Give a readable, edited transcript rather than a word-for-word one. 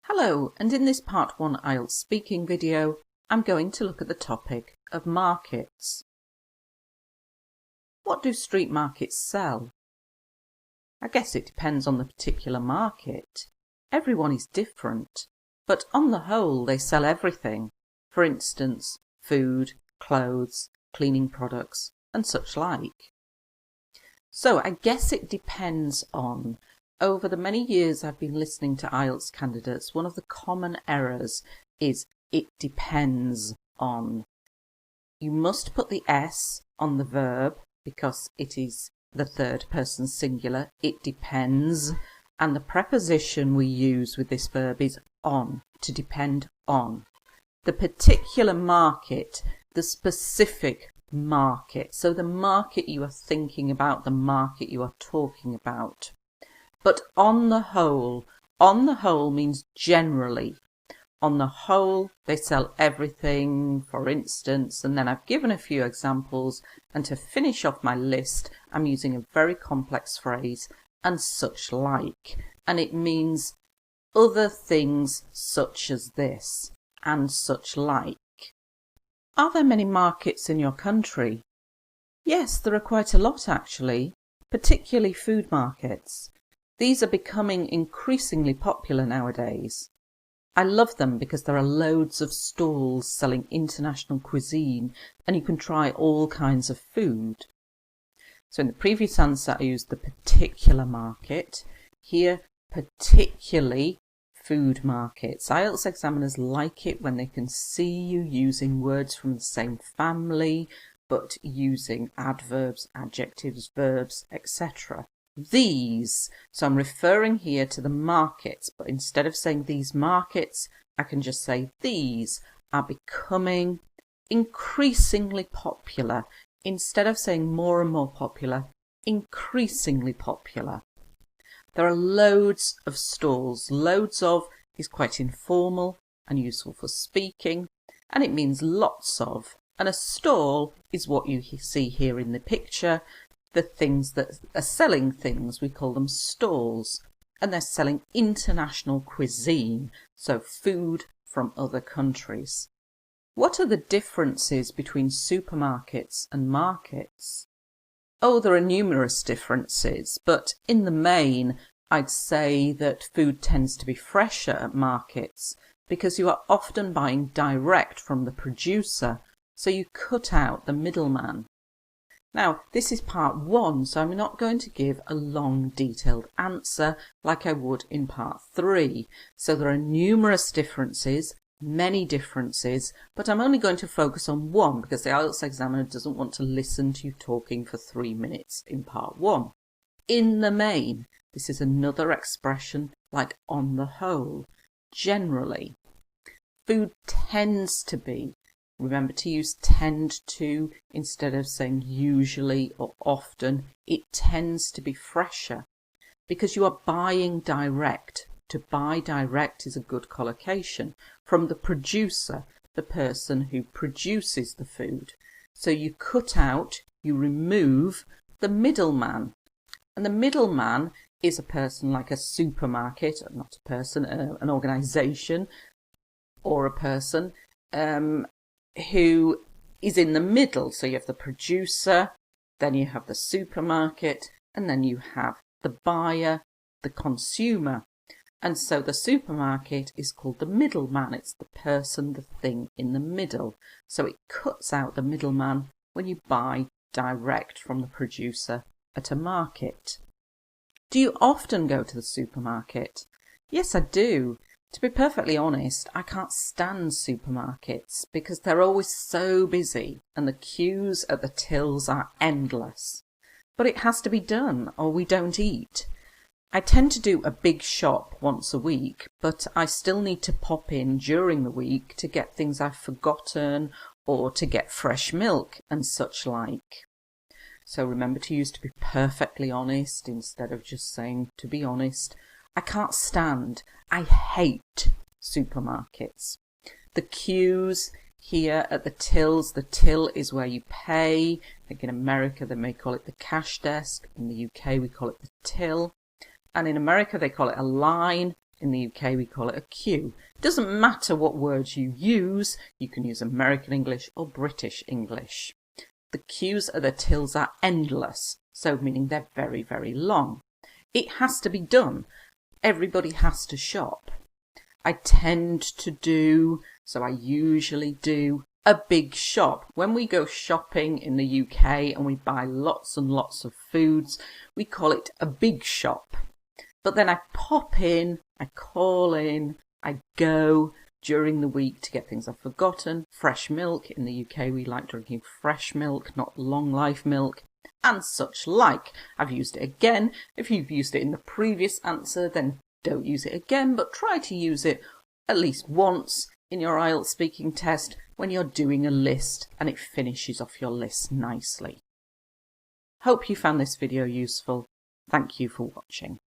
Hello, and in this part 1 IELTS speaking video, I'm going to look at the topic of markets. What do street markets sell? I guess it depends on the particular market. Everyone is different, but on the whole they sell everything. For instance, food, clothes, cleaning products, and such like. So I guess it depends on. Over the many years I've been listening to IELTS candidates, one of the common errors is it depends on. You must put the S on the verb because it is the third person singular. It depends. And the preposition we use with this verb is on, to depend on. The particular market, the specific market. So the market you are thinking about, the market you are talking about. But on the whole means generally. On the whole, they sell everything, for instance, and then I've given a few examples, and to finish off my list, I'm using a very complex phrase, and such like, and it means other things such as this, and such like. Are there many markets in your country? Yes, there are quite a lot actually, particularly food markets. These are becoming increasingly popular nowadays. I love them because there are loads of stalls selling international cuisine and you can try all kinds of food. So in the previous answer I used the particular market. Here, particularly food markets. IELTS examiners like it when they can see you using words from the same family but using adverbs, adjectives, verbs, etc. These, so I'm referring here to the markets, but instead of saying these markets, I can just say these are becoming increasingly popular. Instead of saying more and more popular, increasingly popular. There are loads of stalls. Loads of is quite informal and useful for speaking, and it means lots of. And a stall is what you see here in the picture. The things that are selling things, we call them stalls, and they're selling international cuisine, so food from other countries. What are the differences between supermarkets and markets? Oh, there are numerous differences, but in the main, I'd say that food tends to be fresher at markets because you are often buying direct from the producer, so you cut out the middleman. Now, this is part 1, so I'm not going to give a long, detailed answer like I would in part 3. So there are numerous differences, many differences, but I'm only going to focus on one because the IELTS examiner doesn't want to listen to you talking for 3 minutes in part 1. In the main, this is another expression like on the whole, generally. Food tends to be. Remember to use tend to instead of saying usually or often. It tends to be fresher because you are buying direct. To buy direct is a good collocation from the producer, the person who produces the food. So you cut out, you remove the middleman. And the middleman is a person like a supermarket, not a person, an organisation or a person who is in the middle. So you have the producer, then you have the supermarket, and then you have the buyer, the consumer. And so the supermarket is called the middleman. It's the person, the thing in the middle. So it cuts out the middleman when you buy direct from the producer at a market. Do you often go to the supermarket? Yes, I do. To be perfectly honest, I can't stand supermarkets because they're always so busy and the queues at the tills are endless. But it has to be done or we don't eat. I tend to do a big shop once a week, but I still need to pop in during the week to get things I've forgotten or to get fresh milk and such like. So remember to use to be perfectly honest instead of just saying to be honest. I can't stand, I hate supermarkets. The queues here at the tills, the till is where you pay. Like in America they may call it the cash desk, in the UK we call it the till. And in America they call it a line, In the UK we call it a queue. It doesn't matter what words you use can use American English or British English. The queues are the tills are endless, so meaning they're very, very long. It has to be done. Everybody has to shop. I tend to do, so I usually do, a big shop. When we go shopping in the UK and we buy lots and lots of foods, we call it a big shop. But then I pop in, I call in, I go during the week to get things I've forgotten. Fresh milk. In the UK we like drinking fresh milk, not long life milk, and such like. I've used it again. If you've used it in the previous answer, then don't use it again, but try to use it at least once in your IELTS speaking test when you're doing a list and it finishes off your list nicely. Hope you found this video useful. Thank you for watching.